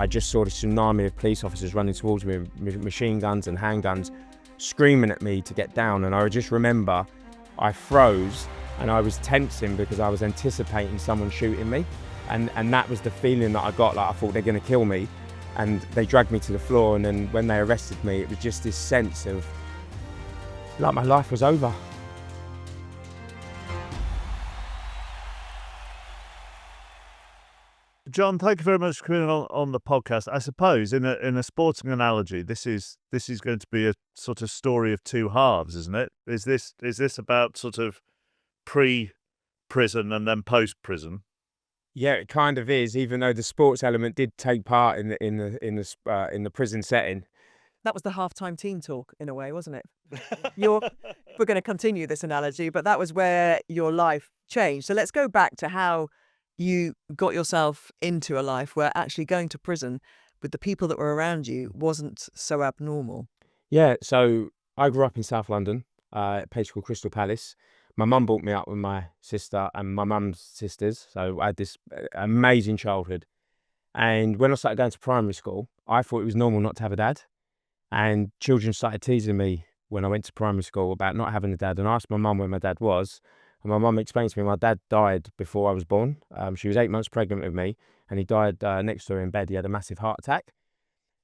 I just saw the tsunami of police officers running towards me with machine guns and handguns, screaming at me to get down. And I just remember I froze and I was tensing because I was anticipating someone shooting me. And that was the feeling that I got, like I thought they're gonna kill me. And they dragged me to the floor, and then when they arrested me, it was just this sense of like my life was over. John, thank you very much for coming on the podcast. I suppose in a sporting analogy, this is going to be a sort of story of two halves, isn't it? Is this about sort of pre-prison and then post-prison? Yeah, it kind of is. Even though the sports element did take part in the prison setting. That was the halftime team talk in a way, wasn't it? We're going to continue this analogy, but that was where your life changed. So let's go back to how you got yourself into a life where actually going to prison with the people that were around you wasn't so abnormal. Yeah, so I grew up in South London, a place called Crystal Palace. My mum brought me up with my sister and my mum's sisters, so I had this amazing childhood. And when I started going to primary school, I thought it was normal not to have a dad. And children started teasing me when I went to primary school about not having a dad. And I asked my mum where my dad was. And my mum explained to me my dad died before I was born. She was 8 months pregnant with me, and he died next to her in bed. He had a massive heart attack.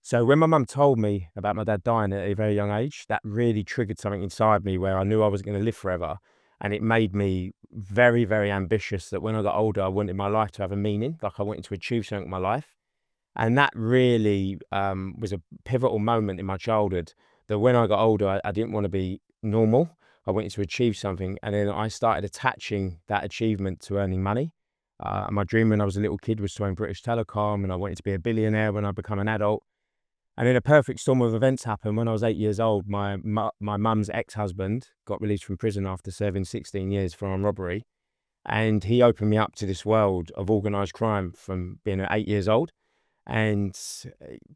So when my mum told me about my dad dying at a very young age, that really triggered something inside me where I knew I wasn't going to live forever. And it made me very, very ambitious that when I got older, I wanted my life to have a meaning, like I wanted to achieve something in my life. And that really was a pivotal moment in my childhood, that when I got older, I didn't want to be normal. I wanted to achieve something. And then I started attaching that achievement to earning money. My dream when I was a little kid was to own British Telecom, and I wanted to be a billionaire when I become an adult. And then a perfect storm of events happened. When I was 8 years old, my mum's ex-husband got released from prison after serving 16 years for armed robbery. And he opened me up to this world of organised crime from being 8 years old. And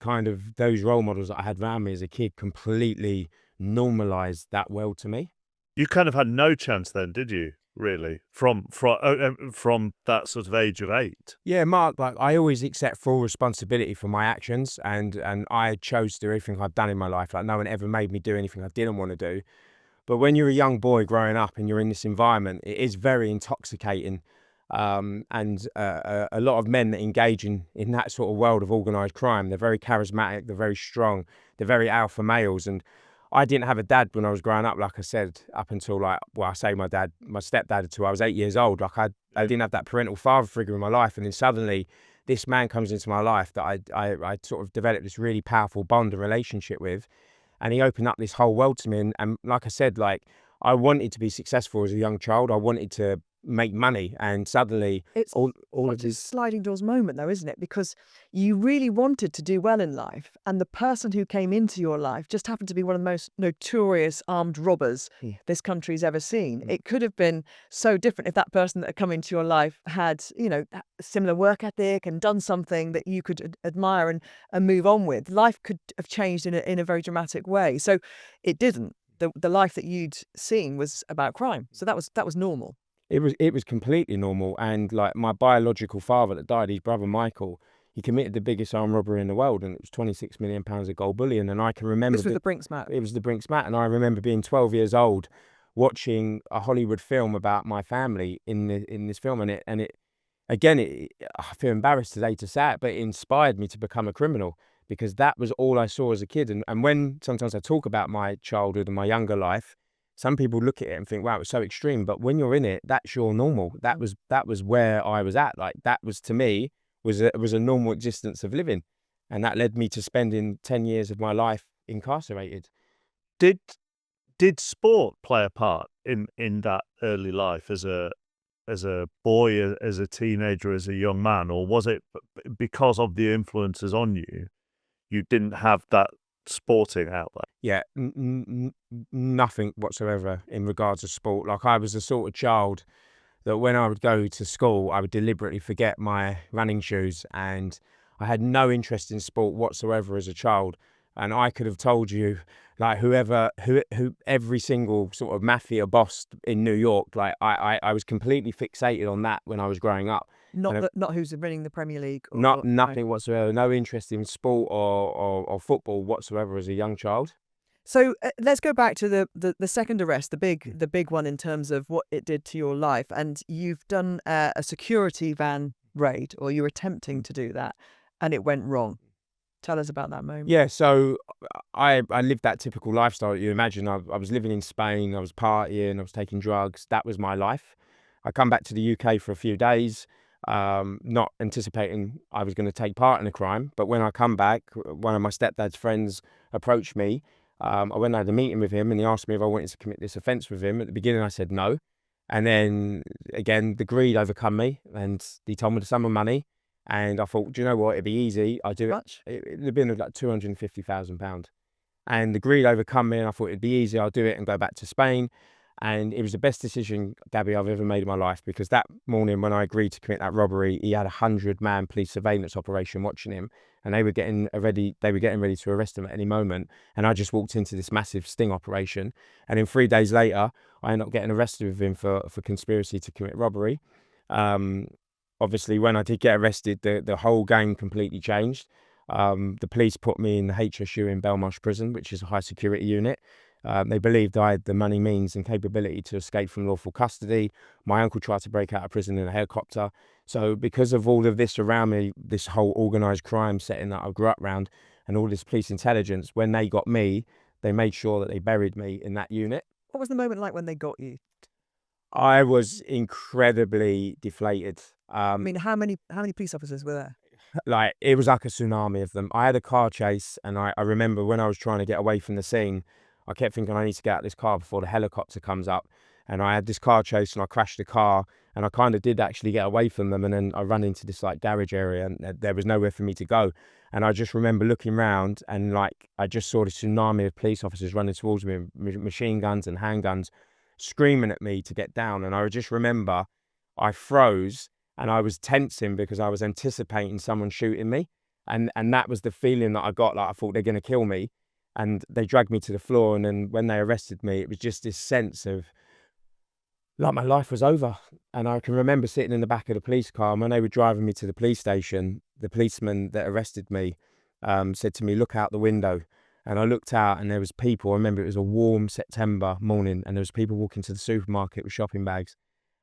kind of those role models that I had around me as a kid completely normalised that world to me. You kind of had no chance then, did you? Really, from that sort of age of 8. Yeah, Mark. Like I always accept full responsibility for my actions, and I chose to do everything I've done in my life. Like no one ever made me do anything I didn't want to do. But when you're a young boy growing up and you're in this environment, it is very intoxicating. And a lot of men that engage in that sort of world of organised crime, they're very charismatic, they're very strong, they're very alpha males. And I didn't have a dad when I was growing up, like I said, up until my stepdad until I was 8 years old. Like I didn't have that parental father figure in my life. And then suddenly this man comes into my life that I sort of developed this really powerful bond and relationship with. And he opened up this whole world to me. And like I said, like I wanted to be successful as a young child. I wanted to make money, and suddenly it's all of a this sliding doors moment though, isn't it? Because you really wanted to do well in life, and the person who came into your life just happened to be one of the most notorious armed robbers this country's ever seen. It could have been so different if that person that had come into your life had, that similar work ethic and done something that you could admire and move on with. Life could have changed in a very dramatic way. So it didn't. The life that you'd seen was about crime. So that was normal. It was completely normal. And like my biological father that died, his brother Michael, he committed the biggest armed robbery in the world, and it was £26 million of gold bullion. And I can remember this was the Brinks-Mat. It was the Brinks-Mat, and I remember being 12 years old, watching a Hollywood film about my family in this film, and it again, I feel embarrassed today to say it, but it inspired me to become a criminal, because that was all I saw as a kid. And when sometimes I talk about my childhood and my younger life, some people look at it and think, wow, it was so extreme. But when you're in it, that's your normal. That was where I was at. Like that was, to me, was a normal existence of living. And that led me to spending 10 years of my life incarcerated. Did sport play a part in that early life as a boy, as a teenager, as a young man? Or was it because of the influences on you, you didn't have that sporting outlet? Yeah, nothing whatsoever in regards to sport. Like I was the sort of child that when I would go to school, I would deliberately forget my running shoes, and I had no interest in sport whatsoever as a child. And I could have told you, like who every single sort of mafia boss in New York, like I was completely fixated on that when I was growing up. Not who's winning the Premier League. Nothing whatsoever. No interest in sport or football whatsoever as a young child. So let's go back to the second arrest, the big one in terms of what it did to your life. And you've done a security van raid, or you were attempting to do that, and it went wrong. Tell us about that moment. Yeah, so I lived that typical lifestyle that you imagine. I was living in Spain, I was partying, I was taking drugs. That was my life. I come back to the UK for a few days, not anticipating I was going to take part in a crime. But when I come back, one of my stepdad's friends approached me. I went and had a meeting with him, and he asked me if I wanted to commit this offence with him. At the beginning, I said no. And then, again, the greed overcome me, and he told me the sum of money. And I thought, do you know what? It'd be easy. I'll do Much? it. It'd have been like £250,000. And the greed overcome me, and I thought it'd be easy. I'll do it and go back to Spain. And it was the best decision, Gabby, I've ever made in my life, because that morning when I agreed to commit that robbery, he had a 100-man police surveillance operation watching him, and they were getting ready to arrest him at any moment. And I just walked into this massive sting operation, and then 3 days later, I ended up getting arrested with him for conspiracy to commit robbery. Obviously, when I did get arrested, the whole game completely changed. The police put me in the HSU in Belmarsh prison, which is a high security unit. They believed I had the money, means and capability to escape from lawful custody. My uncle tried to break out of prison in a helicopter. So because of all of this around me, this whole organised crime setting that I grew up around, and all this police intelligence, when they got me, they made sure that they buried me in that unit. What was the moment like when they got you? I was incredibly deflated. I mean, how many police officers were there? Like, it was like a tsunami of them. I had a car chase, and I remember when I was trying to get away from the scene, I kept thinking I need to get out of this car before the helicopter comes up. And I had this car chase, and I crashed the car, and I kind of did actually get away from them. And then I ran into this like garage area, and there was nowhere for me to go. And I just remember looking around, and like I just saw this tsunami of police officers running towards me with machine guns and handguns, screaming at me to get down. And I just remember I froze, and I was tensing because I was anticipating someone shooting me. And that was the feeling that I got, like I thought they're going to kill me. And they dragged me to the floor, and then when they arrested me, it was just this sense of like my life was over. And I can remember sitting in the back of the police car, and when they were driving me to the police station, the policeman that arrested me said to me, "Look out the window." And I looked out, and there was people. I remember it was a warm September morning, and there was people walking to the supermarket with shopping bags.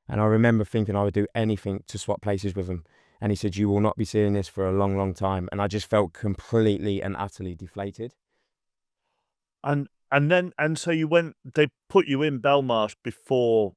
And I remember thinking I would do anything to swap places with them. And he said, "You will not be seeing this for a long, long time." And I just felt completely and utterly deflated. And so you went. They put you in Belmarsh before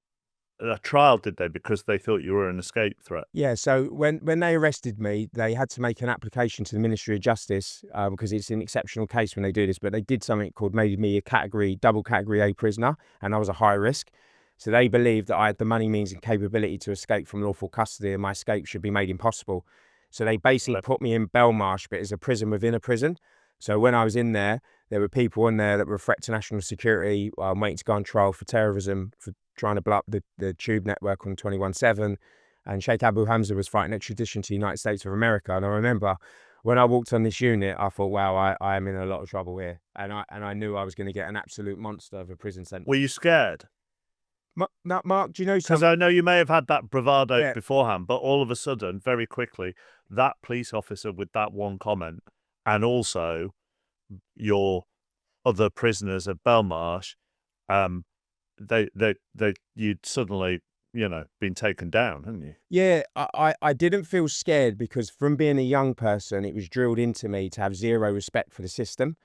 a trial, did they? Because they thought you were an escape threat. Yeah. So when they arrested me, they had to make an application to the Ministry of Justice because it's an exceptional case when they do this. But they did something called made me a double category A prisoner, and I was a high risk. So they believed that I had the money, means and capability to escape from lawful custody, and my escape should be made impossible. So they basically put me in Belmarsh, but as a prison within a prison. So when I was in there were people in there that were a threat to national security, waiting to go on trial for terrorism, for trying to blow up the tube network on 21/7. And Sheikh Abu Hamza was fighting extradition to the United States of America. And I remember when I walked on this unit, I thought, wow, I am in a lot of trouble here. And I knew I was going to get an absolute monster of a prison sentence. Were you scared? Mark, do you know Because something? I know you may have had that bravado beforehand, but all of a sudden, very quickly, that police officer with that one comment, and also your other prisoners at Belmarsh, you'd suddenly, been taken down, hadn't you? Yeah, I didn't feel scared because from being a young person, it was drilled into me to have zero respect for the system.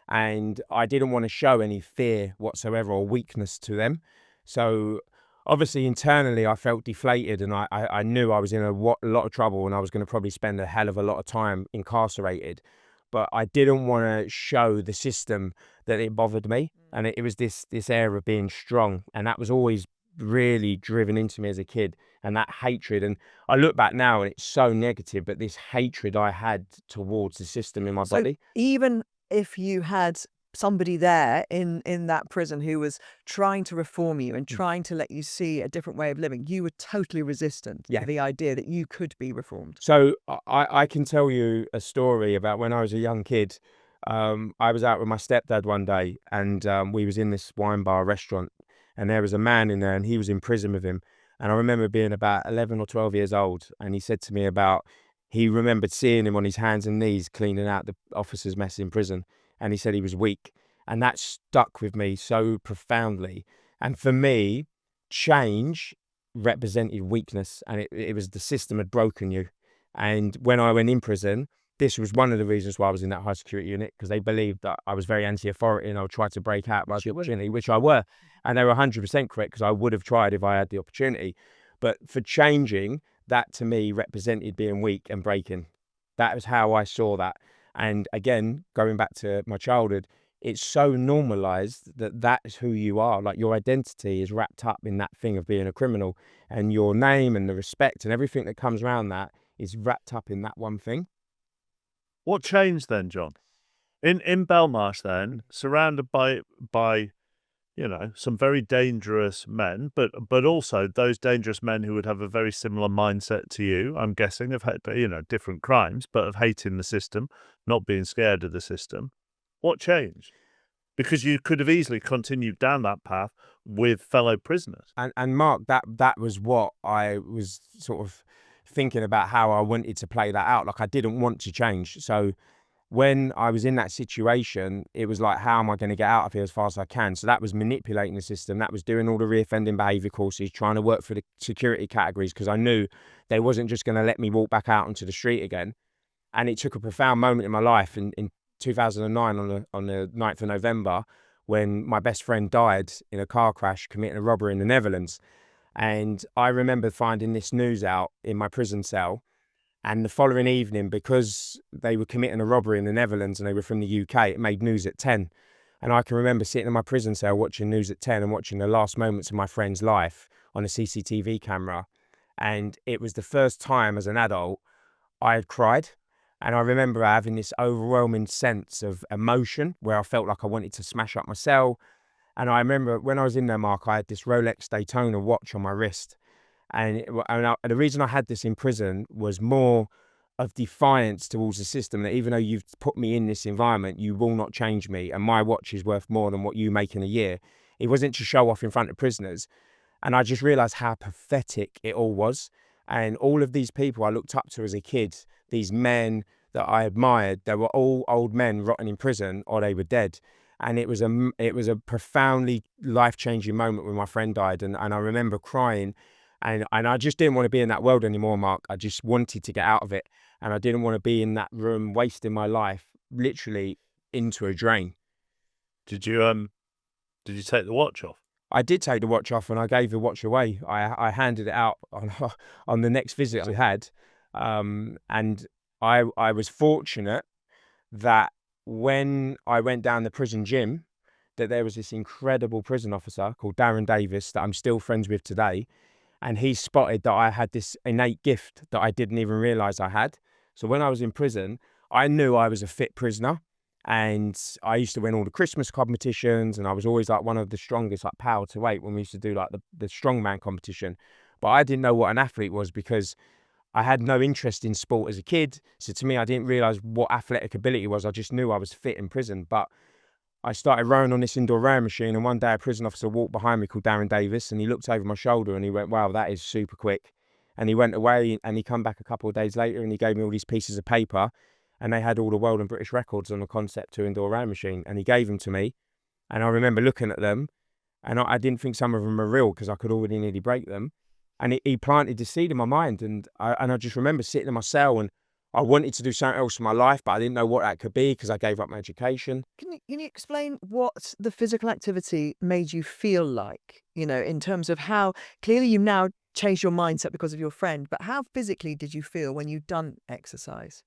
And I didn't want to show any fear whatsoever or weakness to them. So obviously internally I felt deflated, and I knew I was in a lot of trouble, and I was going to probably spend a hell of a lot of time incarcerated. But I didn't want to show the system that it bothered me. And it was this air of being strong. And that was always really driven into me as a kid, and that hatred. And I look back now and it's so negative, but this hatred I had towards the system in my body. Even if you had somebody there in that prison who was trying to reform you and trying to let you see a different way of living, you were totally resistant to the idea that you could be reformed. So I can tell you a story about when I was a young kid. I was out with my stepdad one day, and we was in this wine bar restaurant, and there was a man in there, and he was in prison with him. And I remember being about 11 or 12 years old, and he said to me about he remembered seeing him on his hands and knees cleaning out the officers' mess in prison, and he said he was weak, and that stuck with me so profoundly. And for me, change represented weakness, and it was the system had broken you. And when I went in prison, this was one of the reasons why I was in that high security unit, because they believed that I was very anti-authority and I would try to break out by the opportunity, which I were. And they were 100% correct, because I would have tried if I had the opportunity. But for changing, that to me represented being weak and breaking. That was how I saw that. And again, going back to my childhood, it's so normalized that that's who you are. Like, your identity is wrapped up in that thing of being a criminal, and your name and the respect and everything that comes around that is wrapped up in that one thing. What changed then, John? In Belmarsh then, surrounded by some very dangerous men, but also those dangerous men who would have a very similar mindset to you, I'm guessing, of different crimes, but of hating the system, not being scared of the system. What changed? Because you could have easily continued down that path with fellow prisoners. And Mark, that was what I was sort of thinking about, how I wanted to play that out. Like, I didn't want to change. So when I was in that situation, it was like, how am I going to get out of here as fast as I can? So that was manipulating the system. That was doing all the reoffending behaviour courses, trying to work for the security categories, because I knew they wasn't just going to let me walk back out onto the street again. And it took a profound moment in my life in 2009 on the 9th of November, when my best friend died in a car crash committing a robbery in the Netherlands. And I remember finding this news out in my prison cell. And the following evening, because they were committing a robbery in the Netherlands and they were from the UK, it made news at 10. And I can remember sitting in my prison cell watching news at 10 and watching the last moments of my friend's life on a CCTV camera. And it was the first time as an adult I had cried. And I remember having this overwhelming sense of emotion where I felt like I wanted to smash up my cell. And I remember when I was in there, Mark, I had this Rolex Daytona watch on my wrist. And the reason I had this in prison was more of defiance towards the system, that even though you've put me in this environment, you will not change me. And my watch is worth more than what you make in a year. It wasn't to show off in front of prisoners. And I just realized how pathetic it all was. And all of these people I looked up to as a kid, these men that I admired, they were all old men rotting in prison, or they were dead. And it was a profoundly life-changing moment when my friend died. And I remember crying. And I just didn't want to be in that world anymore, Mark. I just wanted to get out of it. And I didn't want to be in that room wasting my life literally into a drain. Did you take the watch off? I did take the watch off, and I gave the watch away. I handed it out on the next visit I had. And I was fortunate that when I went down the prison gym, that there was this incredible prison officer called Darren Davis that I'm still friends with today. And he spotted that I had this innate gift that I didn't even realize I had. So when I was in prison, I knew I was a fit prisoner. And I used to win all the Christmas competitions, and I was always like one of the strongest, like power to weight, when we used to do like the strongman competition. But I didn't know what an athlete was, because I had no interest in sport as a kid. So to me, I didn't realize what athletic ability was. I just knew I was fit in prison. But I started rowing on this indoor rowing machine, and one day a prison officer walked behind me called Darren Davis, and he looked over my shoulder and he went, "Wow, that is super quick." And he went away, and he come back a couple of days later, and he gave me all these pieces of paper, and they had all the world and British records on the Concept 2 indoor rowing machine, and he gave them to me. And I remember looking at them, and I didn't think some of them were real, because I could already nearly break them. And he planted the seed in my mind, and I just remember sitting in my cell, and I wanted to do something else in my life, but I didn't know what that could be, because I gave up my education. Can you explain what the physical activity made you feel like, in terms of how clearly you now changed your mindset because of your friend, but how physically did you feel when you'd done exercise?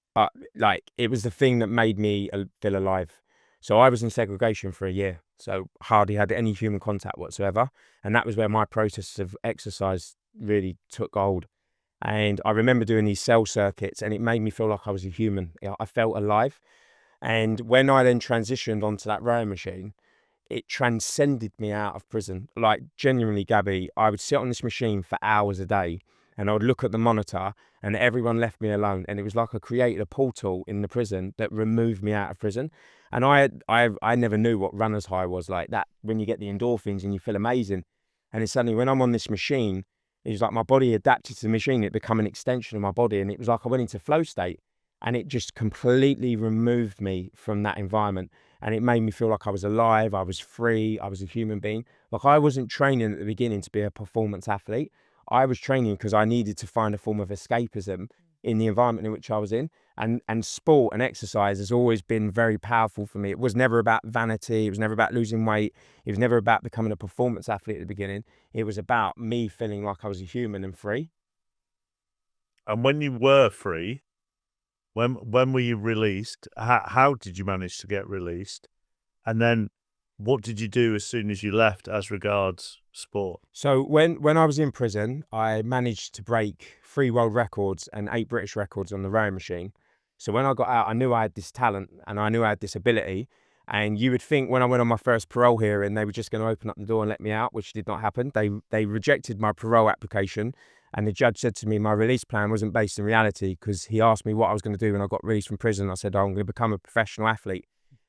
Like, it was the thing that made me feel alive. So I was in segregation for a year, so hardly had any human contact whatsoever. And that was where my process of exercise really took hold. And I remember doing these cell circuits, and it made me feel like I was a human. I felt alive. And when I then transitioned onto that rowing machine, it transcended me out of prison. Like, genuinely, Gabby, I would sit on this machine for hours a day, and I would look at the monitor, and everyone left me alone. And it was like I created a portal in the prison that removed me out of prison. And I never knew what runner's high was like, that when you get the endorphins and you feel amazing. And it's suddenly, when I'm on this machine, It was like my body adapted to the machine. It became an extension of my body. And it was like I went into flow state, and it just completely removed me from that environment. And it made me feel like I was alive, I was free, I was a human being. Like, I wasn't training at the beginning to be a performance athlete. I was training because I needed to find a form of escapism in the environment in which I was in. And sport and exercise has always been very powerful for me. It was never about vanity. It was never about losing weight. It was never about becoming a performance athlete at the beginning. It was about me feeling like I was a human and free. And when you were free, when were you released? How did you manage to get released? And then what did you do as soon as you left as regards sport? So when I was in prison, I managed to break 3 world records and 8 British records on the rowing machine. So when I got out, I knew I had this talent and I knew I had this ability. And you would think when I went on my first parole hearing, they were just going to open up the door and let me out, which did not happen. They rejected my parole application. And the judge said to me, my release plan wasn't based in reality, because he asked me what I was going to do when I got released from prison. I said, oh, I'm going to become a professional athlete.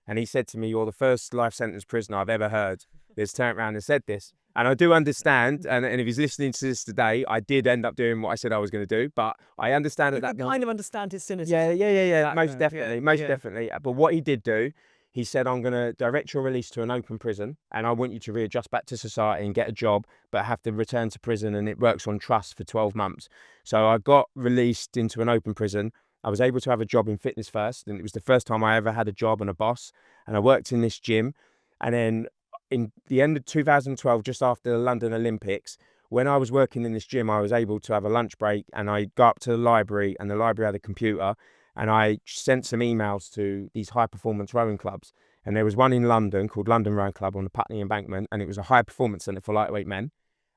And he said to me, you're the first life sentence prisoner I've ever heard that's turned around and said this. And I do understand, and if he's listening to this today, I did end up doing what I said I was going to do, but I understand that You kind of understand his cynicism. Yeah, most definitely. But what he did do, he said, I'm going to direct your release to an open prison, and I want you to readjust back to society and get a job, but have to return to prison, and it works on trust for 12 months. So I got released into an open prison. I was able to have a job in Fitness First, and it was the first time I ever had a job and a boss, and I worked in this gym. And then in the end of 2012, just after the London Olympics, when I was working in this gym, I was able to have a lunch break, and I go up to the library, and the library had a computer, and I sent some emails to these high performance rowing clubs. And there was one in London called London Rowing Club on the Putney Embankment, and it was a high performance centre for lightweight men.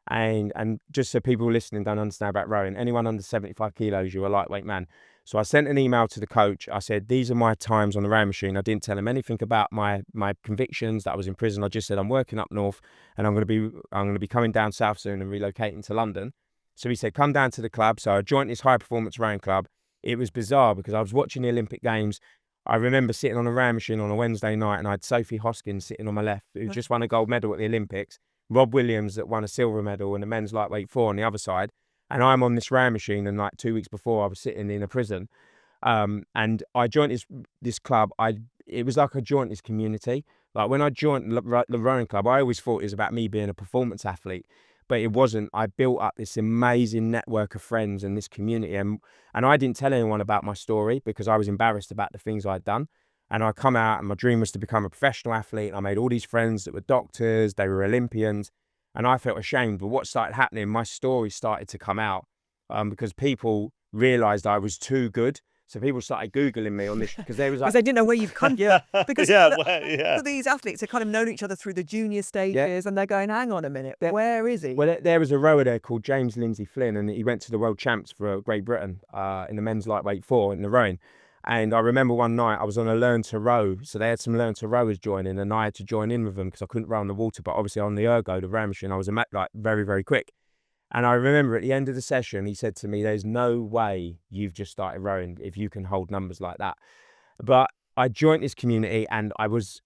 And just so people listening don't understand about rowing, anyone under 75 kilos, you're a lightweight man. So I sent an email to the coach. I said, these are my times on the rowing machine. I didn't tell him anything about my convictions, that I was in prison. I just said, I'm working up north, and I'm going to be coming down south soon and relocating to London. So he said, come down to the club. So I joined this high performance rowing club. It was bizarre because I was watching the Olympic Games. I remember sitting on a rowing machine on a Wednesday night, and I had Sophie Hoskins sitting on my left, who just won a gold medal at the Olympics, Rob Williams that won a silver medal in the men's lightweight 4 on the other side. And I'm on this rowing machine, and like 2 weeks before, I was sitting in a prison. And I joined this club. It was like I joined this community. Like when I joined the rowing club, I always thought it was about me being a performance athlete, but it wasn't. I built up this amazing network of friends and this community, and I didn't tell anyone about my story because I was embarrassed about the things I'd done. And I come out, and my dream was to become a professional athlete. I made all these friends that were doctors, they were Olympians, and I felt ashamed. But what started happening, my story started to come out because people realized I was too good. So people started Googling me on this because they was like, Because they didn't know where you've come. Because yeah. these athletes have kind of known each other through the junior stages, and they're going, hang on a minute, where is he? Well, there was a rower there called James Lindsay Flynn, and he went to the world champs for Great Britain in the men's lightweight 4 in the rowing. And I remember one night I was on a learn to row. So they had some learn to rowers joining, and I had to join in with them because I couldn't row on the water. But obviously on the ergo, the rowing machine, I was like very, very quick. And I remember at the end of the session, he said to me, there's no way you've just started rowing if you can hold numbers like that. But I joined this community, and I was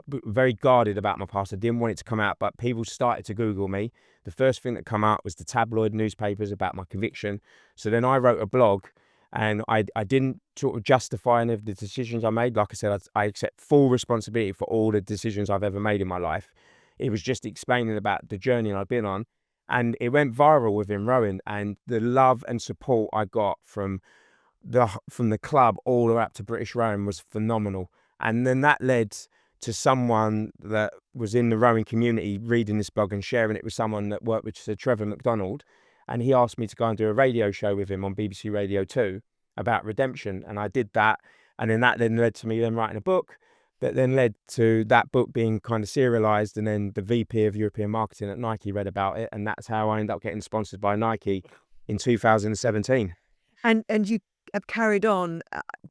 very guarded about my past. I didn't want it to come out, but people started to Google me. The first thing that came out was the tabloid newspapers about my conviction. So then I wrote a blog, and I didn't sort of justify any of the decisions I made. Like I said, I accept full responsibility for all the decisions I've ever made in my life. It was just explaining about the journey I've been on. And it went viral within rowing, and the love and support I got from the club all the way up to British Rowing was phenomenal. And then that led to someone that was in the rowing community reading this blog and sharing it with someone that worked with Sir Trevor McDonald, and he asked me to go and do a radio show with him on BBC Radio 2 about redemption, and I did that. And then that then led to me then writing a book that then led to that book being kind of serialized, and then the VP of European marketing at Nike read about it, and that's how I ended up getting sponsored by Nike in 2017. And you have carried on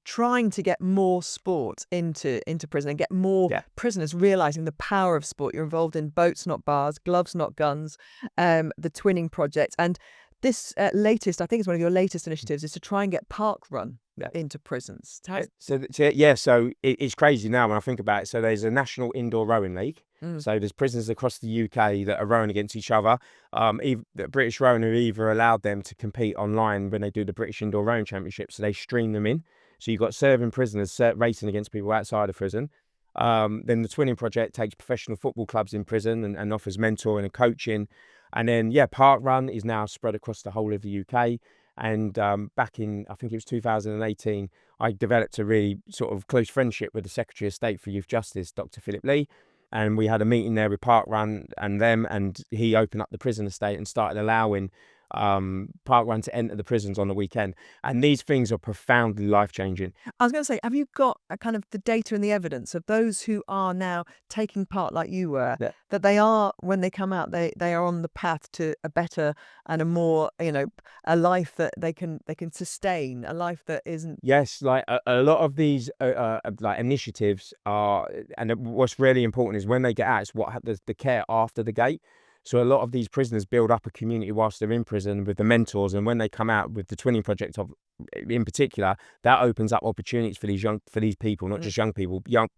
trying to get more sport into prison and get more prisoners realizing the power of sport. You're involved in Boats Not Bars, Gloves Not Guns, the Twinning Project, and this latest, I think it's one of your latest initiatives, is to try and get park run into prisons. So it's crazy now when I think about it. So there's a national indoor rowing league. So there's prisoners across the UK that are rowing against each other. The British Rowing have either allowed them to compete online when they do the British Indoor Rowing Championship, so they stream them in. So you've got serving prisoners racing against people outside of prison. Then the Twinning Project takes professional football clubs in prison and offers mentoring and coaching. And then, Park Run is now spread across the whole of the UK. And back in, I think it was 2018, I developed a really sort of close friendship with the Secretary of State for Youth Justice, Dr. Philip Lee. And we had a meeting there with Park Run and them, and he opened up the prison estate and started allowing Park Run to enter the prisons on the weekend. And these things are profoundly life-changing. I was going to say, have you got a kind of the data and the evidence of those who are now taking part like you were, that they are, when they come out, they are on the path to a better and a more, a life that they can sustain, a life that isn't... Yes, like a lot of these like initiatives are, and what's really important is when they get out, it's the care after the gate. So a lot of these prisoners build up a community whilst they're in prison with the mentors, and when they come out with the Twinning Project in particular, that opens up opportunities for these people, not just young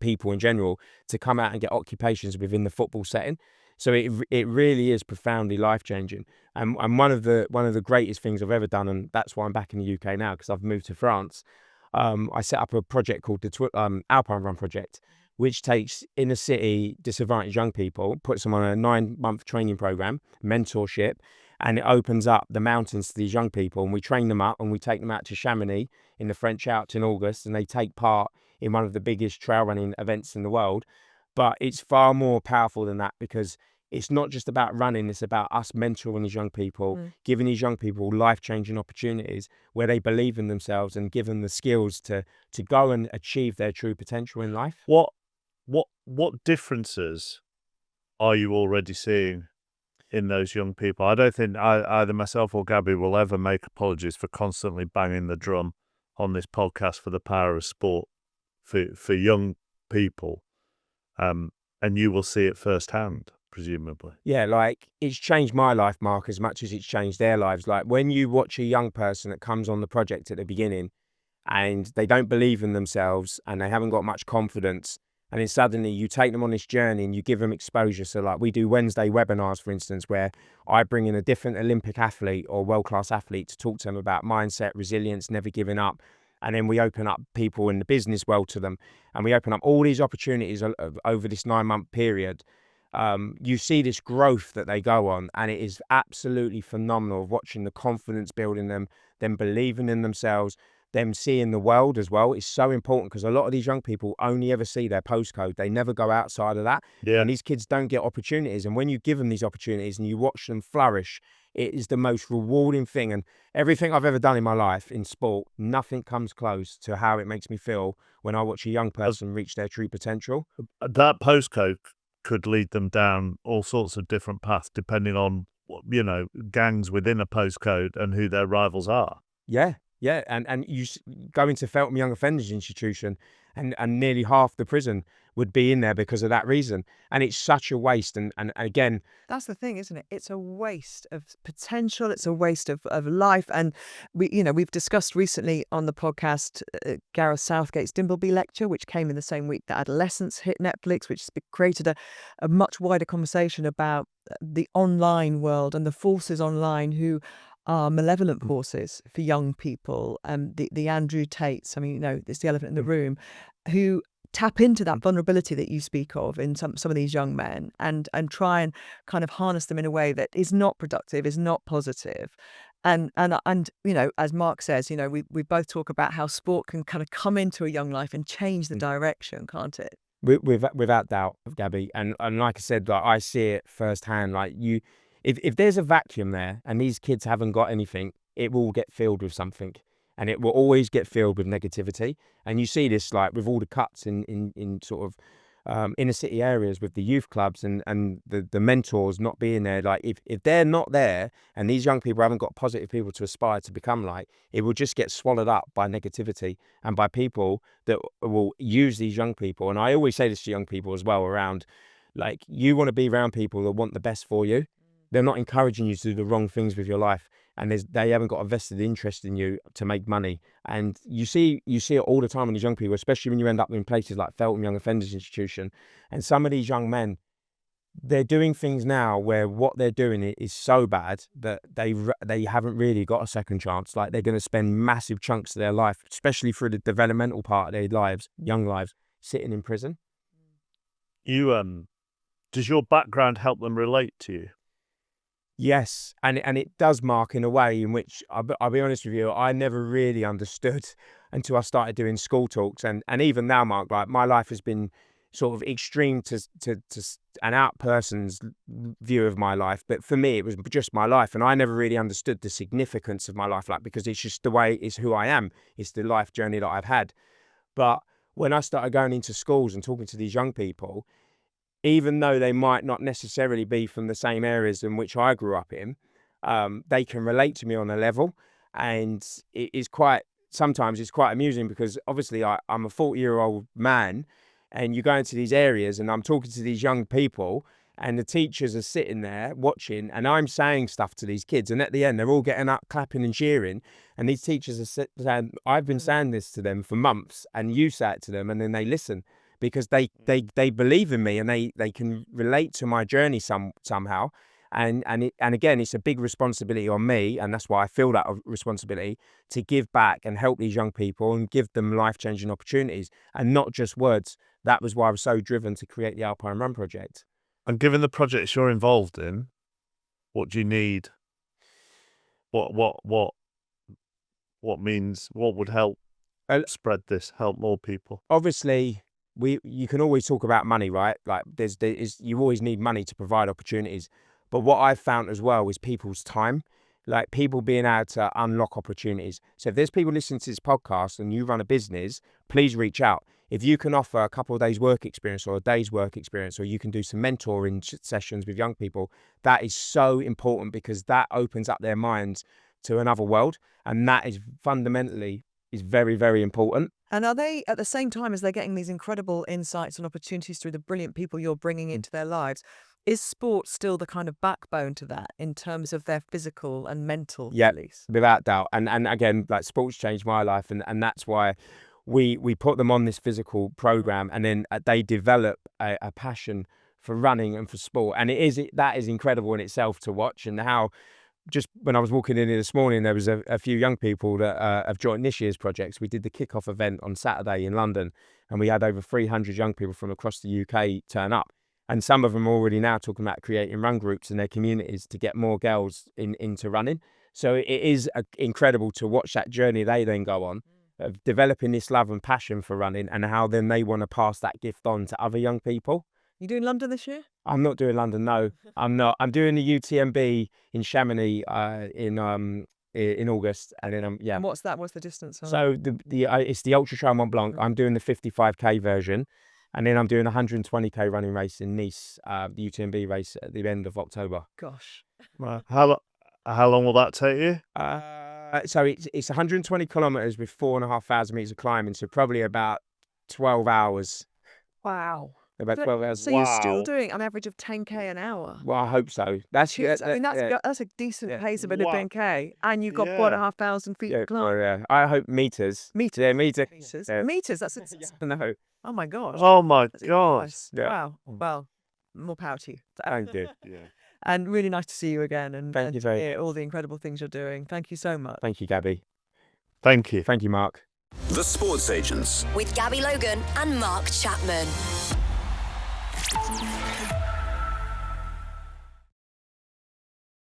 people in general, to come out and get occupations within the football setting. So it really is profoundly life-changing. And one of the greatest things I've ever done, and that's why I'm back in the UK now, because I've moved to France. I set up a project called the Alpine Run Project, which takes inner city disadvantaged young people, puts them on a 9-month training program, mentorship, and it opens up the mountains to these young people. And we train them up and we take them out to Chamonix in the French Alps in August, and they take part in one of the biggest trail running events in the world. But it's far more powerful than that, because it's not just about running, it's about us mentoring these young people, giving these young people life-changing opportunities where they believe in themselves and give them the skills to go and achieve their true potential in life. What differences are you already seeing in those young people? I don't think either myself or Gabby will ever make apologies for constantly banging the drum on this podcast for the power of sport for young people. And you will see it firsthand, presumably. Yeah, like it's changed my life, Mark, as much as it's changed their lives. Like when you watch a young person that comes on the project at the beginning and they don't believe in themselves and they haven't got much confidence, and then suddenly you take them on this journey and you give them exposure. So like we do Wednesday webinars, for instance, where I bring in a different Olympic athlete or world-class athlete to talk to them about mindset, resilience, never giving up. And then we open up people in the business world to them. And we open up all these opportunities over this 9-month period. You see this growth that they go on, and it is absolutely phenomenal, watching the confidence building them believing in themselves, them seeing the world as well. It's so important, because a lot of these young people only ever see their postcode. They never go outside of that. Yeah. And these kids don't get opportunities. And when you give them these opportunities and you watch them flourish, it is the most rewarding thing. And everything I've ever done in my life in sport, nothing comes close to how it makes me feel when I watch a young person reach their true potential. That postcode could lead them down all sorts of different paths, depending on, gangs within a postcode and who their rivals are. Yeah. Yeah, and you go into Feltham Young Offenders Institution, and nearly half the prison would be in there because of that reason. And it's such a waste. And again, that's the thing, isn't it? It's a waste of potential. It's a waste of life. And we've discussed recently on the podcast Gareth Southgate's Dimbleby lecture, which came in the same week that Adolescence hit Netflix, which created a much wider conversation about the online world and the forces online who are malevolent forces for young people. The Andrew Tates, it's the elephant in the room, who tap into that vulnerability that you speak of in some of these young men and try and kind of harness them in a way that is not productive, is not positive. And as Mark says, we both talk about how sport can kind of come into a young life and change the direction, can't it? Without doubt, Gabby. And like I said, like I see it firsthand. Like if there's a vacuum there and these kids haven't got anything, it will get filled with something, and it will always get filled with negativity. And you see this like with all the cuts in sort of inner city areas with the youth clubs and the mentors not being there. Like if they're not there and these young people haven't got positive people to aspire to become like, it will just get swallowed up by negativity and by people that will use these young people. And I always say this to young people as well, around like, you want to be around people that want the best for you. They're not encouraging you to do the wrong things with your life. and they haven't got a vested interest in you to make money. And you see it all the time with these young people, especially when you end up in places like Feltham Young Offenders Institution. And some of these young men, they're doing things now where what they're doing is so bad that they haven't really got a second chance. Like, they're going to spend massive chunks of their life, especially through the developmental part of their lives, young lives, sitting in prison. Does your background help them relate to you? Yes, and it does, Mark, in a way in which, I'll be honest with you, I never really understood until I started doing school talks. And even now, Mark, like, my life has been sort of extreme to an out person's view of my life. But for me, it was just my life. And I never really understood the significance of my life, like, because it's just the way, it's who I am. It's the life journey that I've had. But when I started going into schools and talking to these young people, even though they might not necessarily be from the same areas in which I grew up in, they can relate to me on a level. And sometimes it's quite amusing, because obviously I'm a 40-year-old man, and you go into these areas and I'm talking to these young people, and the teachers are sitting there watching, and I'm saying stuff to these kids, and at the end they're all getting up, clapping and cheering, and these teachers are saying, I've been saying this to them for months, and you say it to them, and then they listen, because they believe in me, and they can relate to my journey somehow. And again, it's a big responsibility on me, and that's why I feel that responsibility to give back and help these young people and give them life-changing opportunities, and not just words. That was why I was so driven to create the Alpine Run project. And given the projects you're involved in, what do you need? What would help spread this, help more people? Obviously, you can always talk about money, right? Like, you always need money to provide opportunities. But what I've found as well is people's time, like people being able to unlock opportunities. So if there's people listening to this podcast and you run a business, please reach out. If you can offer a couple of days work experience or a day's work experience, or you can do some mentoring sessions with young people, that is so important, because that opens up their minds to another world. And that is fundamentally very, very important. And are they, at the same time as they're getting these incredible insights and opportunities through the brilliant people you're bringing into their lives, is sport still the kind of backbone to that in terms of their physical and mental release? Without doubt. And again, like, sports changed my life, and that's why we put them on this physical program, and then they develop a passion for running and for sport. And that is incredible in itself to watch. And how, just when I was walking in here this morning, there was a few young people that have joined this year's projects. We did the kickoff event on Saturday in London, and we had over 300 young people from across the UK turn up. And some of them are already now talking about creating run groups in their communities to get more girls into running. So it is incredible to watch that journey they then go on, of developing this love and passion for running, and how then they want to pass that gift on to other young people. You doing London this year? I'm not doing London, no. I'm not. I'm doing the UTMB in Chamonix in August, and then And what's that? What's the distance? So it's the Ultra Trail Mont Blanc. I'm doing the 55k version, and then I'm doing a 120k running race in Nice, the UTMB race at the end of October. Gosh. How long will that take you? So it's 120 kilometers with 4,500 meters of climbing, so probably about 12 hours. Wow. About 12 hours. So you're still doing an average of 10k an hour? Well, I hope so. That's a decent pace of a 10k, and you've got 4,500 feet to climb. Yeah. I hope meters. Meters. Yeah, meters. Meters. That's it. No. Oh my gosh. Oh my gosh. Yeah. Wow. Well, more power to you. Thank you. Yeah. And really nice to see you again, and Thank you very hear all the incredible things you're doing. Thank you so much. Thank you, Gabby. Thank you. Thank you, Mark. The Sports Agents with Gabby Logan and Mark Chapman.